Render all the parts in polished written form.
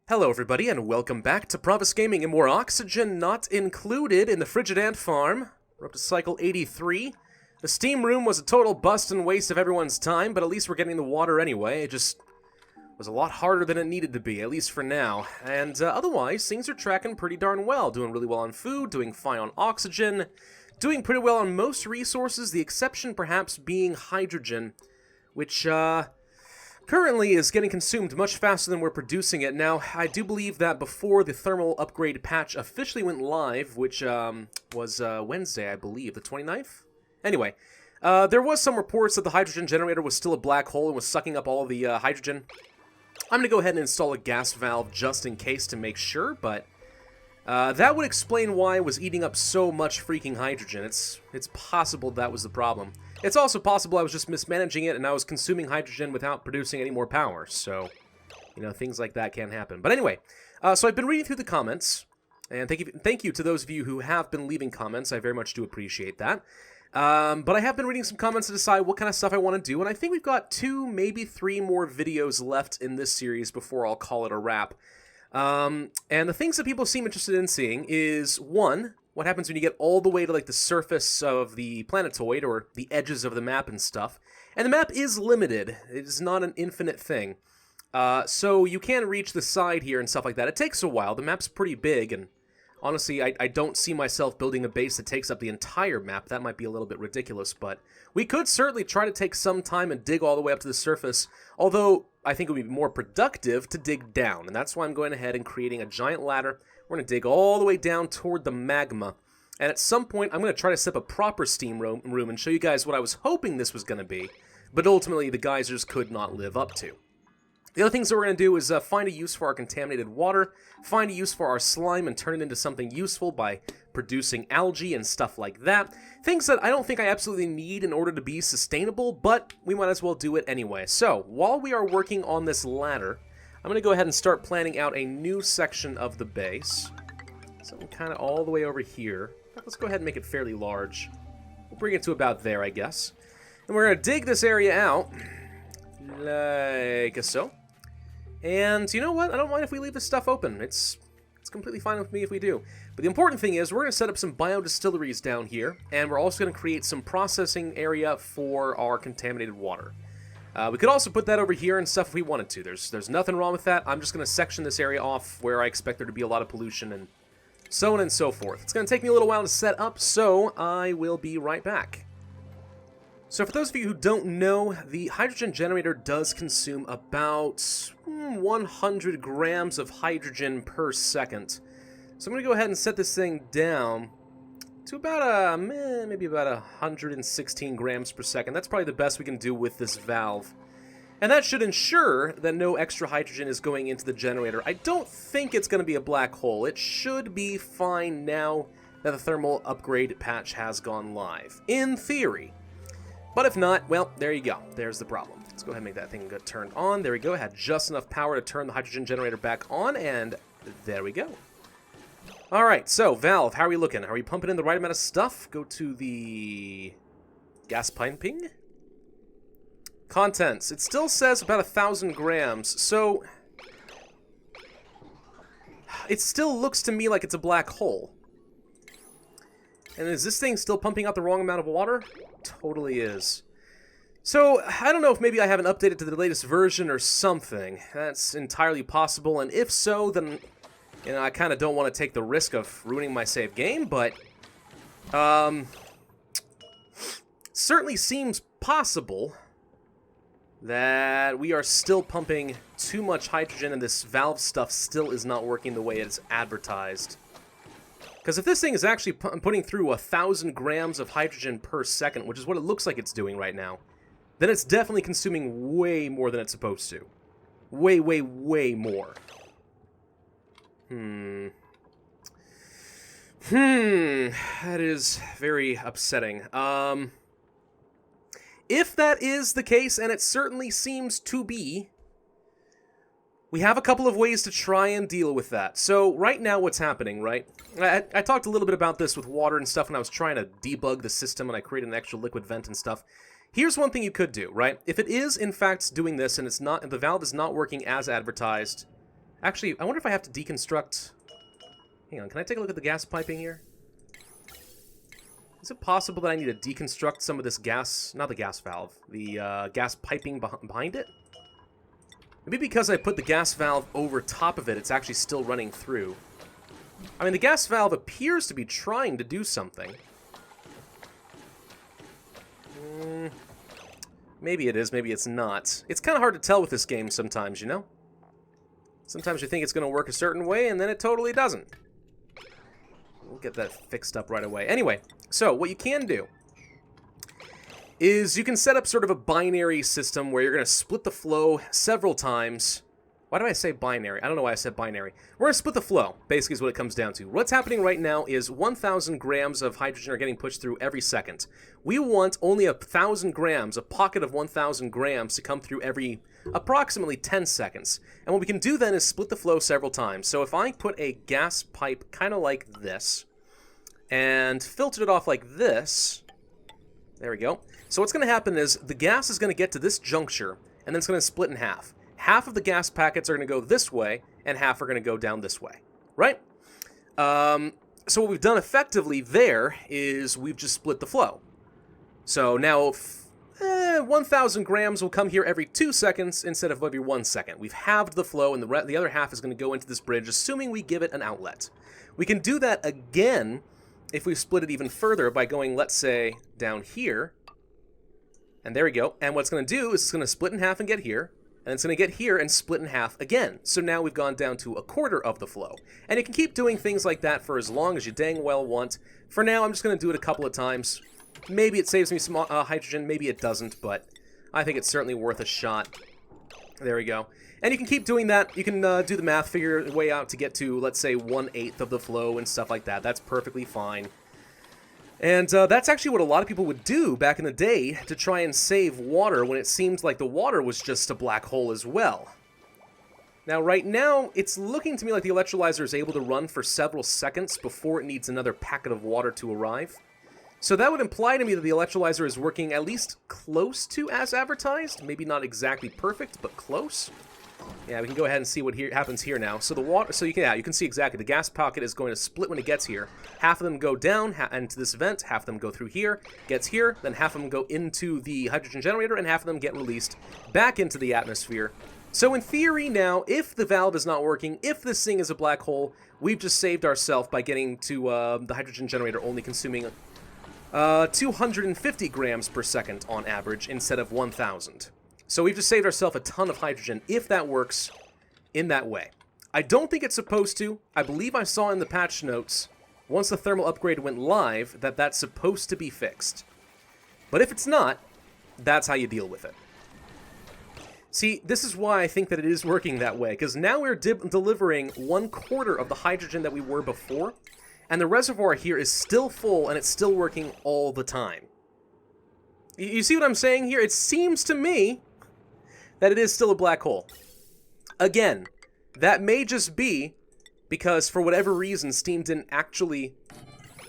Hello everybody and welcome back to Pravus Gaming, and more oxygen not included in the Frigid Ant Farm. We're up to cycle 83. The steam room was a total bust and waste of everyone's time, but at least we're getting the water anyway. It just was a lot harder than it needed to be, at least for now. And otherwise, things are tracking pretty darn well. Doing really well on food, doing fine on oxygen, doing pretty well on most resources, the exception perhaps being hydrogen, which currently is getting consumed much faster than we're producing it. Now, I do believe that before the thermal upgrade patch officially went live, which was Wednesday, I believe, the 29th? Anyway, there was some reports that the hydrogen generator was still a black hole and was sucking up all the hydrogen. I'm going to go ahead and install a gas valve just in case to make sure, but that would explain why it was eating up so much freaking hydrogen. It's possible that was the problem. It's also possible I was just mismanaging it and I was consuming hydrogen without producing any more power. So, you know, things like that can happen. But anyway, so I've been reading through the comments, and thank you to those of you who have been leaving comments. I very much do appreciate that. But I have been reading some comments to decide what kind of stuff I want to do, and I think we've got 2, maybe 3 more videos left in this series before I'll call it a wrap. And the things that people seem interested in seeing is, 1, what happens when you get all the way to like the surface of the planetoid or the edges of the map and stuff. And the map is limited. It is not an infinite thing. So you can reach the side here and stuff like that. It takes a while. The map's pretty big, and honestly, I don't see myself building a base that takes up the entire map. That might be a little bit ridiculous, but we could certainly try to take some time and dig all the way up to the surface, although I think it would be more productive to dig down, and that's why I'm going ahead and creating a giant ladder. We're going to dig all the way down toward the magma, and at some point I'm going to try to set up a proper steam room and show you guys what I was hoping this was going to be, but ultimately the geysers could not live up to. The other things that we're going to do is find a use for our contaminated water, find a use for our slime and turn it into something useful by producing algae and stuff like that. Things that I don't think I absolutely need in order to be sustainable, but we might as well do it anyway. So, while we are working on this ladder, I'm going to go ahead and start planning out a new section of the base. Something kind of all the way over here. Let's go ahead and make it fairly large. We'll bring it to about there, I guess. And we're going to dig this area out, like so. And you know what? I don't mind if we leave this stuff open. It's completely fine with me if we do. But the important thing is we're going to set up some biodistilleries down here, and we're also going to create some processing area for our contaminated water. We could also put that over here and stuff if we wanted to. There's nothing wrong with that. I'm just going to section this area off where I expect there to be a lot of pollution and so on and so forth. It's going to take me a little while to set up, so I will be right back. So for those of you who don't know, the hydrogen generator does consume about 100 grams of hydrogen per second. So I'm going to go ahead and set this thing down to about maybe about 116 grams per second. That's probably the best we can do with this valve. And that should ensure that no extra hydrogen is going into the generator. I don't think it's going to be a black hole. It should be fine now that the thermal upgrade patch has gone live, in theory. But if not, well, there you go. There's the problem. Let's go ahead and make that thing get turned on. There we go. It had just enough power to turn the hydrogen generator back on, and there we go. Alright, so, valve, how are we looking? Are we pumping in the right amount of stuff? Go to the gas piping. Contents. It still says about 1,000 grams, so it still looks to me like it's a black hole. And is this thing still pumping out the wrong amount of water? Totally is. So, I don't know if maybe I haven't updated to the latest version or something. That's entirely possible, and if so, then, you know, I kind of don't want to take the risk of ruining my save game, but certainly seems possible that we are still pumping too much hydrogen and this valve stuff still is not working the way it's advertised. Because if this thing is actually putting through 1,000 grams of hydrogen per second, which is what it looks like it's doing right now, then it's definitely consuming way more than it's supposed to. Way, way, way more. That is very upsetting. If that is the case, and it certainly seems to be, we have a couple of ways to try and deal with that. So, right now what's happening, right? I talked a little bit about this with water and stuff when I was trying to debug the system and I created an extra liquid vent and stuff. Here's one thing you could do, right? If it is, in fact, doing this and it's not, and the valve is not working as advertised, Actually, I wonder if I have to deconstruct... Hang on, can I take a look at the gas piping here? Is it possible that I need to deconstruct some of this gas... Not the gas valve. The gas piping behind it? Maybe because I put the gas valve over top of it, it's actually still running through. I mean, the gas valve appears to be trying to do something. Maybe it is, maybe it's not. It's kind of hard to tell with this game sometimes, you know? Sometimes you think it's going to work a certain way, and then it totally doesn't. We'll get that fixed up right away. Anyway, so what you can do is you can set up sort of a binary system where you're going to split the flow several times. Why do I say binary? I don't know why I said binary. We're going to split the flow, basically is what it comes down to. What's happening right now is 1,000 grams of hydrogen are getting pushed through every second. We want only 1,000 grams, a pocket of 1,000 grams to come through every approximately 10 seconds. And what we can do then is split the flow several times. So if I put a gas pipe kind of like this and filtered it off like this, there we go. So what's going to happen is the gas is going to get to this juncture and then it's going to split in half. Half of the gas packets are going to go this way, and half are going to go down this way, right? So what we've done effectively there is we've just split the flow. So now 1,000 grams will come here every 2 seconds instead of every 1 second. We've halved the flow, and the other half is going to go into this bridge, assuming we give it an outlet. We can do that again if we split it even further by going, let's say, down here. And there we go. And what it's going to do is it's going to split in half and get here. And it's going to get here and split in half again. So now we've gone down to 1/4 of the flow. And you can keep doing things like that for as long as you dang well want. For now, I'm just going to do it a couple of times. Maybe it saves me some hydrogen, maybe it doesn't, but I think it's certainly worth a shot. There we go. And you can keep doing that. You can do the math, figure a way out to get to, let's say, 1/8 of the flow and stuff like that. That's perfectly fine. And that's actually what a lot of people would do back in the day to try and save water when it seemed like the water was just a black hole as well. Now, right now, it's looking to me like the electrolyzer is able to run for several seconds before it needs another packet of water to arrive. So that would imply to me that the electrolyzer is working at least close to as advertised. Maybe not exactly perfect, but close. Yeah, we can go ahead and see what happens here now. So the water, so you can see exactly the gas pocket is going to split when it gets here. Half of them go down into this vent, half of them go through here, gets here, then half of them go into the hydrogen generator, and half of them get released back into the atmosphere. So in theory now, if the valve is not working, if this thing is a black hole, we've just saved ourselves by getting to the hydrogen generator only consuming 250 grams per second on average instead of 1,000. So we've just saved ourselves a ton of hydrogen if that works in that way. I don't think it's supposed to. I believe I saw in the patch notes, once the thermal upgrade went live, that that's supposed to be fixed. But if it's not, that's how you deal with it. See, this is why I think that it is working that way, because now we're delivering 1/4 of the hydrogen that we were before, and the reservoir here is still full and it's still working all the time. You see what I'm saying here? It seems to me that it is still a black hole. Again, that may just be because for whatever reason Steam didn't actually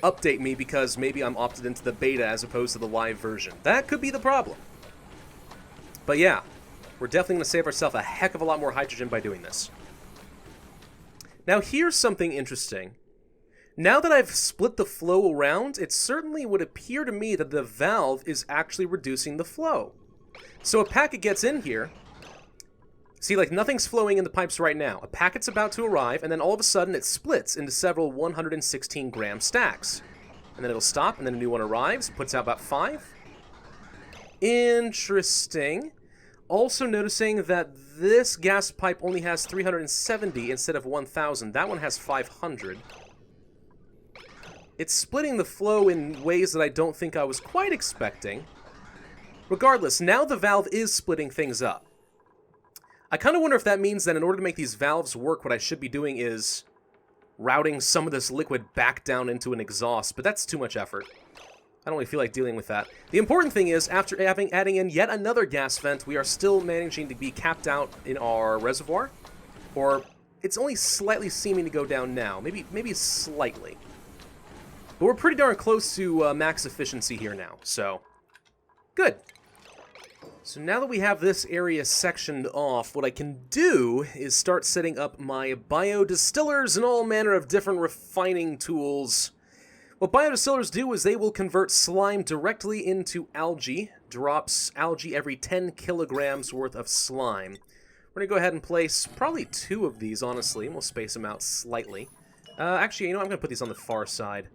update me because maybe I'm opted into the beta as opposed to the live version. That could be the problem. But yeah, we're definitely going to save ourselves a heck of a lot more hydrogen by doing this. Now here's something interesting. Now that I've split the flow around, it certainly would appear to me that the valve is actually reducing the flow. So a packet gets in here. See, like, nothing's flowing in the pipes right now. A packet's about to arrive, and then all of a sudden it splits into several 116-gram stacks. And then it'll stop, and then a new one arrives, puts out about 5. Interesting. Also noticing that this gas pipe only has 370 instead of 1,000. That one has 500. It's splitting the flow in ways that I don't think I was quite expecting. Regardless, now the valve is splitting things up. I kind of wonder if that means that in order to make these valves work, what I should be doing is routing some of this liquid back down into an exhaust, but that's too much effort. I don't really feel like dealing with that. The important thing is, after adding in yet another gas vent, we are still managing to be capped out in our reservoir. Or, it's only slightly seeming to go down now. Maybe slightly. But we're pretty darn close to max efficiency here now, so good. So now that we have this area sectioned off, what I can do is start setting up my biodistillers and all manner of different refining tools. What biodistillers do is they will convert slime directly into algae, drops algae every 10 kilograms worth of slime. We're going to go ahead and place probably 2 of these, honestly, and we'll space them out slightly. Actually, you know what? I'm going to put these on the far side.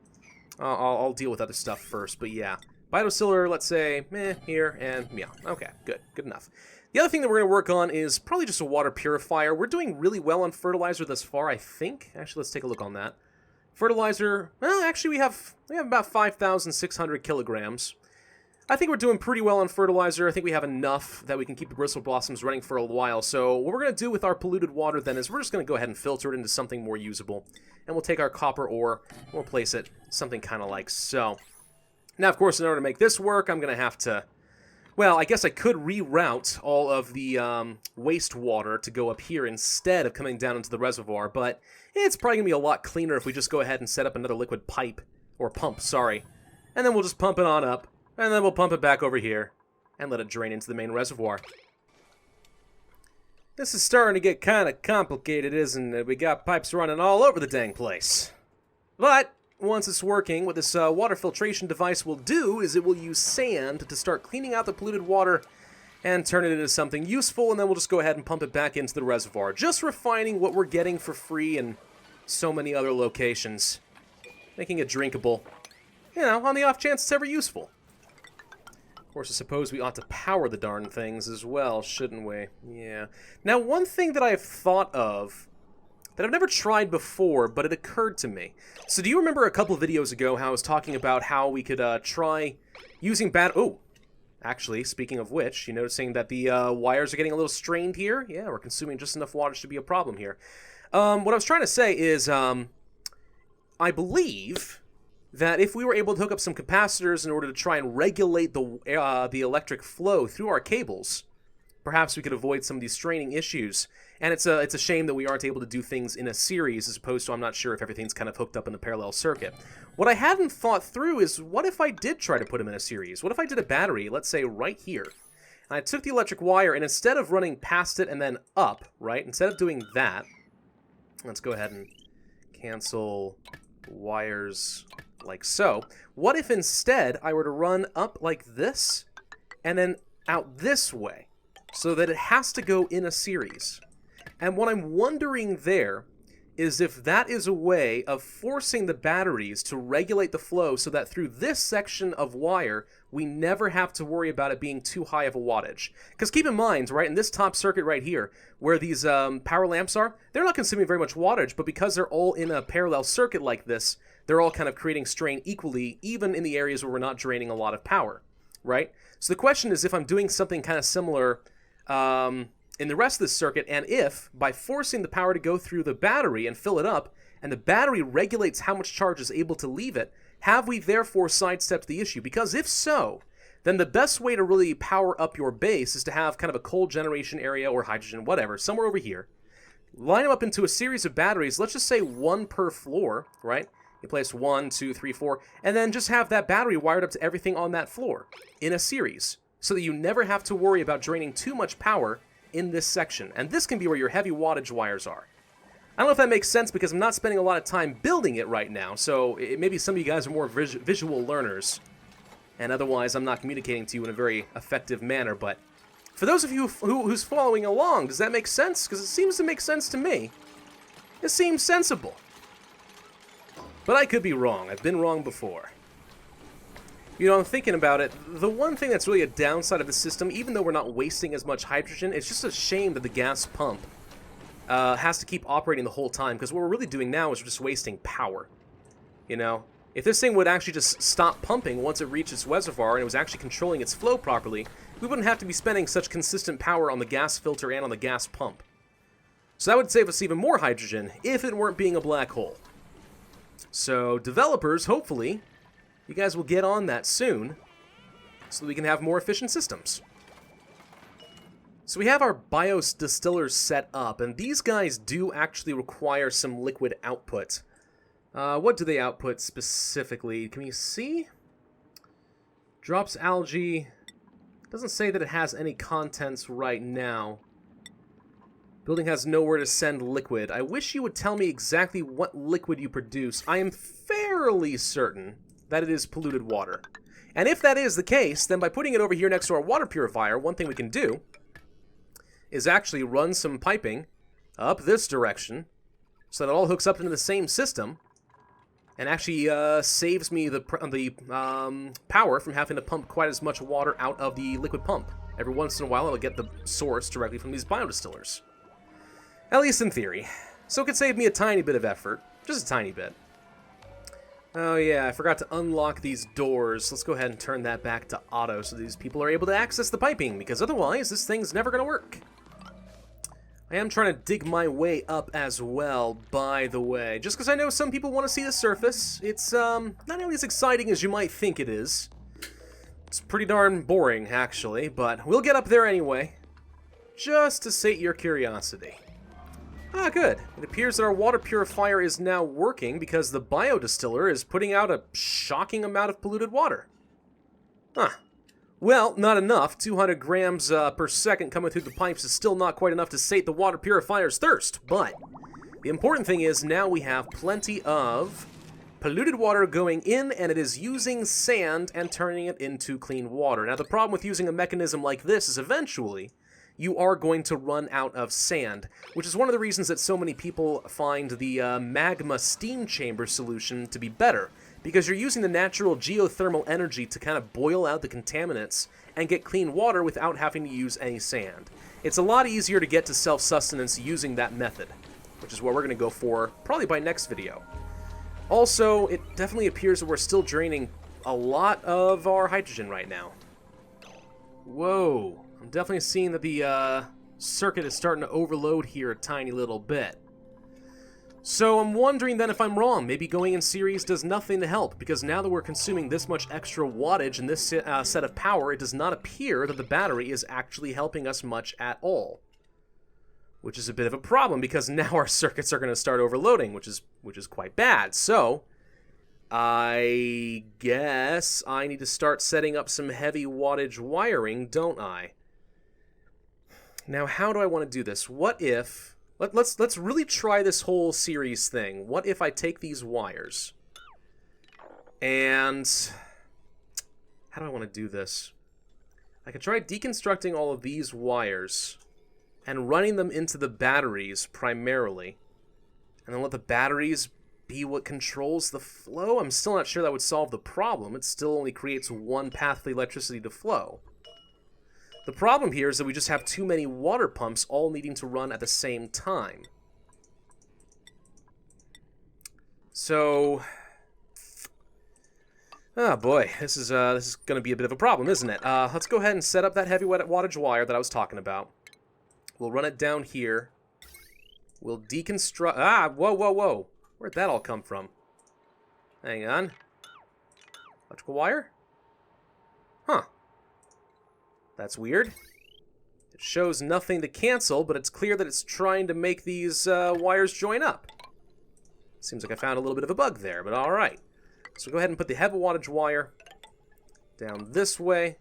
I'll deal with other stuff first, but yeah. Biodistiller, let's say, here, and yeah. Okay, good enough. The other thing that we're going to work on is probably just a water purifier. We're doing really well on fertilizer thus far, I think. Actually, let's take a look on that. Fertilizer, well, actually we have about 5,600 kilograms. I think we're doing pretty well on fertilizer. I think we have enough that we can keep the bristle blossoms running for a while. So what we're going to do with our polluted water then is we're just going to go ahead and filter it into something more usable. And we'll take our copper ore, and we'll place it something kind of like so. Now, of course, in order to make this work, I'm going to have to... Well, I guess I could reroute all of the wastewater to go up here instead of coming down into the reservoir, but it's probably going to be a lot cleaner if we just go ahead and set up another liquid pipe, or pump, sorry. And then we'll just pump it on up, and then we'll pump it back over here, and let it drain into the main reservoir. This is starting to get kind of complicated, isn't it? We got pipes running all over the dang place. But once it's working, what this water filtration device will do is it will use sand to start cleaning out the polluted water and turn it into something useful, and then we'll just go ahead and pump it back into the reservoir. Just refining what we're getting for free in so many other locations. Making it drinkable. You know, on the off chance it's ever useful. Of course, I suppose we ought to power the darn things as well, shouldn't we? Yeah. Now, one thing that I've thought of that I've never tried before, but it occurred to me. So do you remember a couple of videos ago how I was talking about how we could try using Oh, actually, speaking of which, you noticing that the wires are getting a little strained here? Yeah, we're consuming just enough water to be a problem here. What I was trying to say is, I believe that if we were able to hook up some capacitors in order to try and regulate the electric flow through our cables, perhaps we could avoid some of these straining issues. And it's a shame that we aren't able to do things in a series, as opposed to I'm not sure if everything's kind of hooked up in the parallel circuit. What I hadn't thought through is, what if I did try to put them in a series? What if I did a battery, let's say right here, and I took the electric wire, and instead of running past it and then up, right, instead of doing that, let's go ahead and cancel wires like so. What if instead I were to run up like this, and then out this way, so that it has to go in a series? And what I'm wondering there is if that is a way of forcing the batteries to regulate the flow so that through this section of wire, we never have to worry about it being too high of a wattage. Because keep in mind, right, in this top circuit right here, where these power lamps are, they're not consuming very much wattage, but because they're all in a parallel circuit like this, they're all kind of creating strain equally, even in the areas where we're not draining a lot of power, right? So the question is if I'm doing something kind of similar in the rest of this circuit, and if, by forcing the power to go through the battery and fill it up, and the battery regulates how much charge is able to leave it, have we therefore sidestepped the issue? Because if so, then the best way to really power up your base is to have kind of a cold generation area, or hydrogen, whatever, somewhere over here. Line them up into a series of batteries, let's just say 1 per floor, right? You place 1, 2, 3, 4, and then just have that battery wired up to everything on that floor in a series, so that you never have to worry about draining too much power in this section. And this can be where your heavy wattage wires are. I don't know if that makes sense because I'm not spending a lot of time building it right now, so maybe some of you guys are more visual learners, and otherwise I'm not communicating to you in a very effective manner, but for those of you who's following along, does that make sense? Because it seems to make sense to me. It seems sensible. But I could be wrong. I've been wrong before. You know, I'm thinking about it, the one thing that's really a downside of the system, even though we're not wasting as much hydrogen, it's just a shame that the gas pump has to keep operating the whole time, because what we're really doing now is we're just wasting power. You know? If this thing would actually just stop pumping once it reached its reservoir and it was actually controlling its flow properly, we wouldn't have to be spending such consistent power on the gas filter and on the gas pump. So that would save us even more hydrogen if it weren't being a black hole. So, developers, hopefully, you guys will get on that soon, so that we can have more efficient systems. So we have our biodistillers set up, and these guys do actually require some liquid output. What do they output specifically? Can you see? Drops algae Doesn't say that it has any contents right now. Building has nowhere to send liquid. I wish you would tell me exactly what liquid you produce. I am fairly certain that it is polluted water. And if that is the case, then by putting it over here next to our water purifier, one thing we can do is actually run some piping up this direction so that it all hooks up into the same system and actually saves me the power from having to pump quite as much water out of the liquid pump. Every once in a while, I'll get the source directly from these biodistillers. At least in theory. So it could save me a tiny bit of effort. Just a tiny bit. Oh yeah, I forgot to unlock these doors. Let's go ahead and turn that back to auto so these people are able to access the piping, because otherwise this thing's never going to work. I am trying to dig my way up as well, by the way. Just because I know some people want to see the surface, it's not nearly as exciting as you might think it is. It's pretty darn boring, actually, but we'll get up there anyway. Just to sate your curiosity. Ah, good. It appears that our water purifier is now working because the biodistiller is putting out a shocking amount of polluted water. Huh. Well, not enough. 200 grams per second coming through the pipes is still not quite enough to sate the water purifier's thirst. But the important thing is now we have plenty of polluted water going in, and it is using sand and turning it into clean water. Now, the problem with using a mechanism like this is eventually you are going to run out of sand, which is one of the reasons that so many people find the magma steam chamber solution to be better, because you're using the natural geothermal energy to kind of boil out the contaminants and get clean water without having to use any sand. It's a lot easier to get to self-sustenance using that method, which is what we're going to go for probably by next video. Also, it definitely appears that we're still draining a lot of our hydrogen right now. Whoa. I'm definitely seeing that the circuit is starting to overload here a tiny little bit. So I'm wondering then if I'm wrong. Maybe going in series does nothing to help, because now that we're consuming this much extra wattage and this set of power, it does not appear that the battery is actually helping us much at all. Which is a bit of a problem, because now our circuits are going to start overloading, which is quite bad. So I guess I need to start setting up some heavy wattage wiring, don't I? Now, how do I want to do this? What if... Let's really try this whole series thing. What if I take these wires and... How do I want to do this? I could try deconstructing all of these wires and running them into the batteries primarily, and then let the batteries be what controls the flow. I'm still not sure that would solve the problem. It still only creates one path for the electricity to flow. The problem here is that we just have too many water pumps all needing to run at the same time. So, oh boy, this is going to be a bit of a problem, isn't it? Let's go ahead and set up that heavy wattage wire that I was talking about. We'll run it down here. We'll deconstruct... Ah, whoa, whoa, whoa. Where'd that all come from? Hang on. Electrical wire? Huh. That's weird. It shows nothing to cancel, but it's clear that it's trying to make these wires join up. Seems like I found a little bit of a bug there, but alright. So go ahead and put the heavy wattage wire down this way.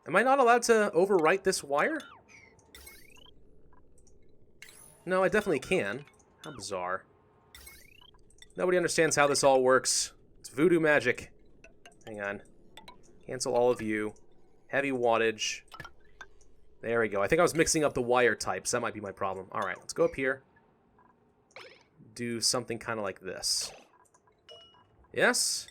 Am I not allowed to overwrite this wire? No, I definitely can. How bizarre. Nobody understands how this all works. It's voodoo magic. Hang on. Cancel all of you. Heavy wattage. There we go. I think I was mixing up the wire types. That might be my problem. Alright, let's go up here. Do something kind of like this. Yes?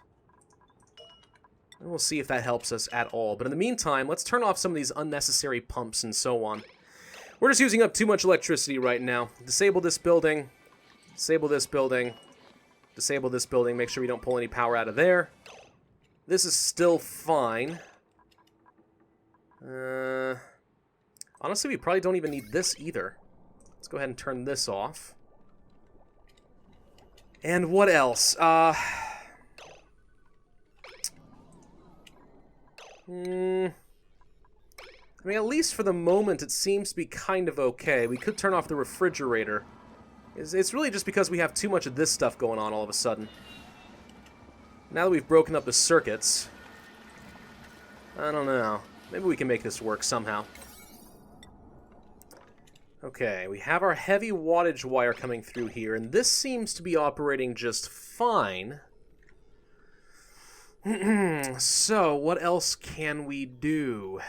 And we'll see if that helps us at all. But in the meantime, let's turn off some of these unnecessary pumps and so on. We're just using up too much electricity right now. Disable this building. Disable this building. Disable this building. Make sure we don't pull any power out of there. This is still fine. Honestly, we probably don't even need this either. Let's go ahead and turn this off. And what else? I mean, at least for the moment, it seems to be kind of okay. We could turn off the refrigerator. It's really just because we have too much of this stuff going on all of a sudden. Now that we've broken up the circuits, I don't know. Maybe we can make this work somehow. Okay, we have our heavy wattage wire coming through here, and this seems to be operating just fine. So, what else can we do?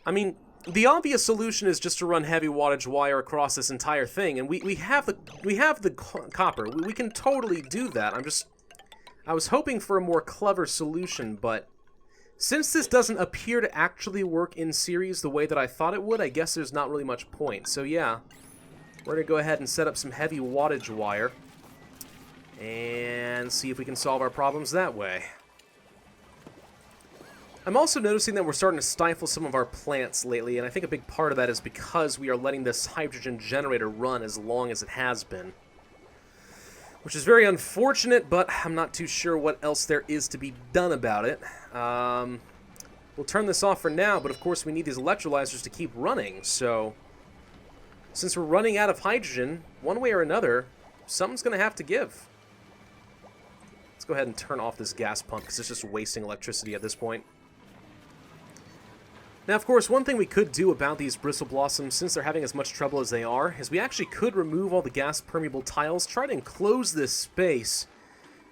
I mean, the obvious solution is just to run heavy wattage wire across this entire thing, and we have the copper. We can totally do that. I was hoping for a more clever solution, but since this doesn't appear to actually work in series the way that I thought it would, I guess there's not really much point. So yeah, we're gonna go ahead and set up some heavy wattage wire and see if we can solve our problems that way. I'm also noticing that we're starting to stifle some of our plants lately, and I think a big part of that is because we are letting this hydrogen generator run as long as it has been. Which is very unfortunate, but I'm not too sure what else there is to be done about it. We'll turn this off for now, but of course we need these electrolyzers to keep running, so since we're running out of hydrogen, one way or another, something's going to have to give. Let's go ahead and turn off this gas pump, because it's just wasting electricity at this point. Now, of course, one thing we could do about these bristle blossoms, since they're having as much trouble as they are, is we actually could remove all the gas-permeable tiles, try to enclose this space,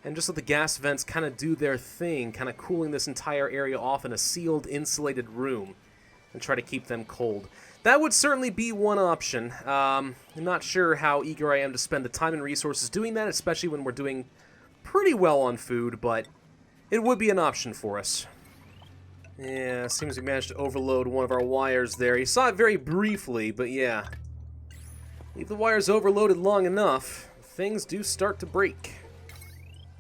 and just let the gas vents kind of do their thing, kind of cooling this entire area off in a sealed, insulated room, and try to keep them cold. That would certainly be one option. I'm not sure how eager I am to spend the time and resources doing that, especially when we're doing pretty well on food, but it would be an option for us. Yeah, seems we managed to overload one of our wires there. You saw it very briefly, but yeah. Leave the wires overloaded long enough, things do start to break.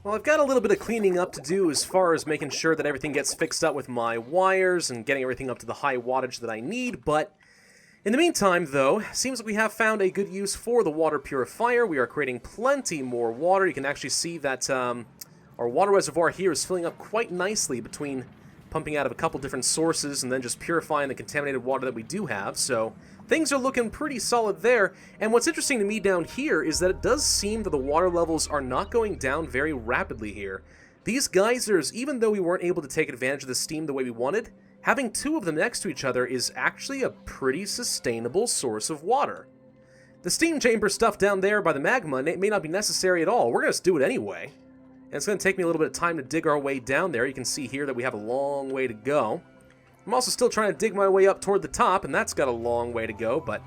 Well, I've got a little bit of cleaning up to do as far as making sure that everything gets fixed up with my wires and getting everything up to the high wattage that I need, but in the meantime, though, seems like we have found a good use for the water purifier. We are creating plenty more water. You can actually see that our water reservoir here is filling up quite nicely between pumping out of a couple different sources and then just purifying the contaminated water that we do have, so things are looking pretty solid there. And what's interesting to me down here is that it does seem that the water levels are not going down very rapidly here. These geysers, even though we weren't able to take advantage of the steam the way we wanted, having two of them next to each other is actually a pretty sustainable source of water. The steam chamber stuff down there by the magma may not be necessary at all. We're going to do it anyway. And it's going to take me a little bit of time to dig our way down there. You can see here that we have a long way to go. I'm also still trying to dig my way up toward the top, and that's got a long way to go, but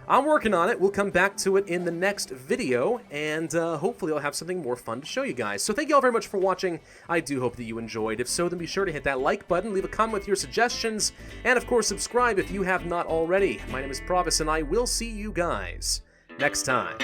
I'm working on it. We'll come back to it in the next video, and hopefully I'll have something more fun to show you guys. So thank you all very much for watching. I do hope that you enjoyed. If so, then be sure to hit that like button, leave a comment with your suggestions, and of course subscribe if you have not already. My name is Pravus, and I will see you guys next time.